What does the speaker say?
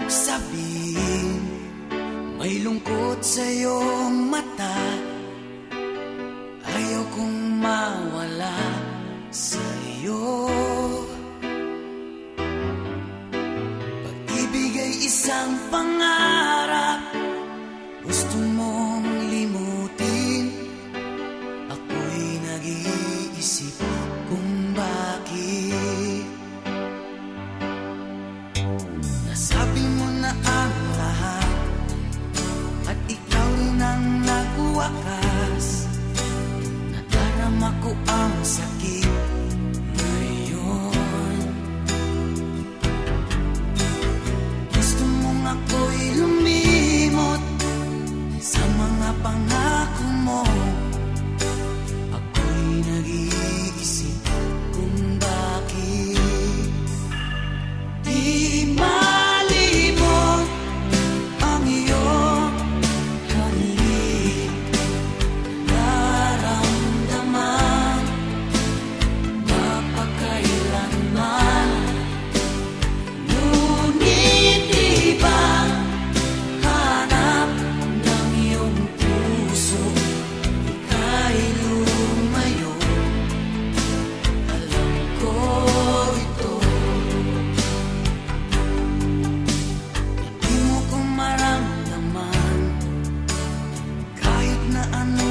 sabihin, may lungkot sa iyong mata. Ayaw kong mawala sa iyo. Pag-ibig ay isang pangarap, gusto mong limutin. Ako'y nag-iisip kung bakit. Nasabi mo na ang lahat at ikaw rin ang nagwakas. Nadarama ko ang sakit ngayon. Gusto mong ako'y lumimot sa mga pangako mo. Ako'y nag-iisip kung bakit di malimot ang iyong halik. Nararamdaman mapakailanman, ngunit iba hanap ng iyong puso. Ika'y lumayo, alam ko ito. Hindi mo ko maramdaman kahit na ano